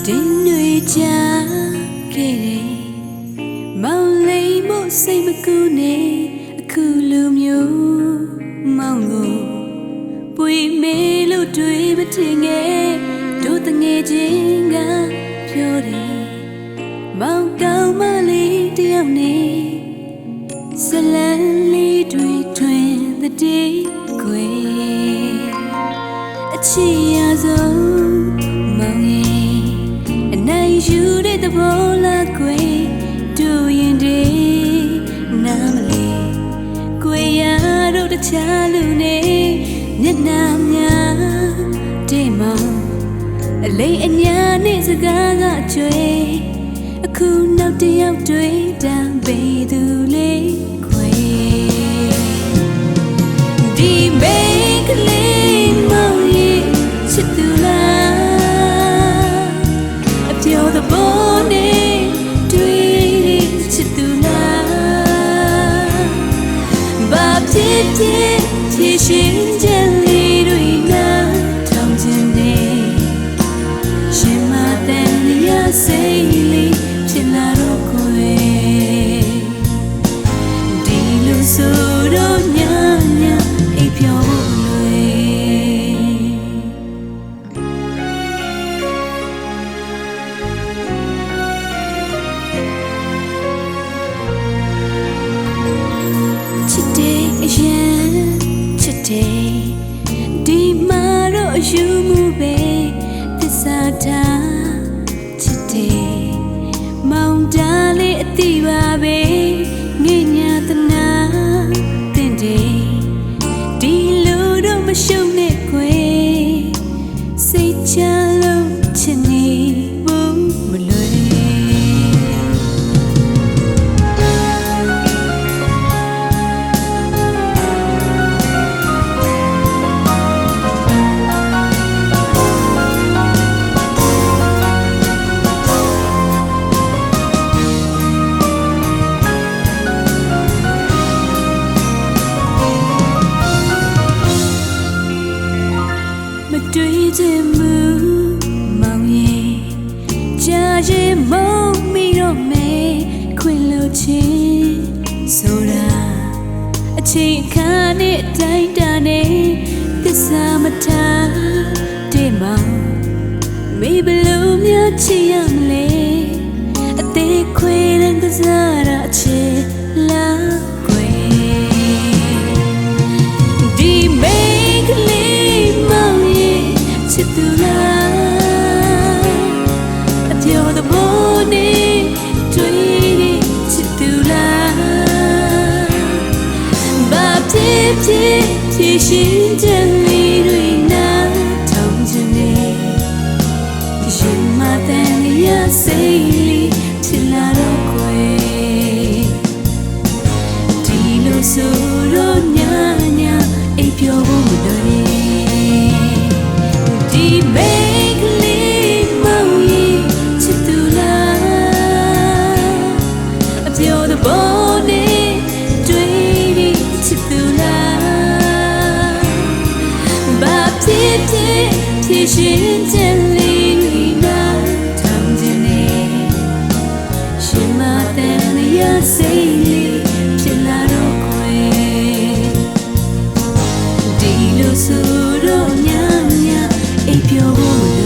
တင်းတွေချခဲ့တယ်မောင်လေးမို့စိတ်မကူနဲ့အခုလိုမျိုးမောင်ကိုပွေမေးလို့တွေးမထင်ခဲ့တို့တငယ်ချင်းကပြောတယ်မောင်ကောင်းမလေးတယောက်နဲ့ဇလန်လေးတွေထွင်တဲ့တေးခွေအချစ်ရဆုံးမောင်ရဲ့အနိုင်ယူတဲ့သဘောလားခွေတို့ရင်တွေနားမလဲခွေရတို့တခြားလူနဲ့မျက်နှာများတဲ့မောင်အလိမ်အညာနဲ့စကားကကြွေအခုနောက်တယောက်တွေ့တမ်းပေးသူလေးခွေဒီမေကလေးမောင်ရဲ့ချစ်သူလားအပြောသဘောနဲ့တွေ့ချစ်သူလားဘာဖြစ်ဖြစ်ဖြည့်ရှင်ခြင်းလေးတွေနာထောင်ခြင်းနဲ့ရှင်မတဲ့ရစိတ်လေးဖြစ်လာတော့ခွေဒီလိုဆိုတော့ညညအိပ်ပျော်ဖို့လွယ်ချစ်တဲ့အရင်ချစ်တဲ့ဒီမှာတော့အယူမှုပဲသစ္စာထားချစ်တဲ့မောင်တားလေးအတိပါပဲငိညာတနာတင်တဲ့ဒီလိုတော့မရှုံနဲ့ခွေစိတ်ချလို့ချစ်နေဘူးမလွယ်တွေ့ခြင်းမူမောင်ရဲ့ကြာရင်မုံမီတော့မယ်ခွင်လို့ချင်းဆိုတာအချိန်ခါနဲ့အတိုင်းတာနဲ့သစ္စာမထားတဲ့မောင်မေဘလို့များချစ်ရမလဲအသေးခွေတဲ့ကစားရအချစ်လားခွေဒီမေကလေးမောင်ချစ်သူလားအပြောသဘောနဲ့တွေ့တဲ့ချစ်သူလားဘာဖြစ်ဖြစ်ဖြည့်ရှင်ခြင်းလေးတွေနာထောင်ခြင်းနဲ့ရှင်မတဲ့ရစိတ်လေးဖြစ်လာတော့ခွေဒီလိုဆိုတော့ညညအိပ်ပျော်ဖို့မလွယ်မေကလေးမောင်ရဲ့ချစ်သူလားအပြောသဘောနဲ့တွေ့တဲ့ချစ်သူလားဘာဖြစ်ဖြစ်ဖြည့်ရှင်ခြင်းလေးတွေနာထောင်ခြင်းနဲ့ရှင်မတဲ့ရစိတ်လေးဖြစ်လာတော့ခွေဒီလိုဆိုတော့ညညအိပ်ပျော်ဖို့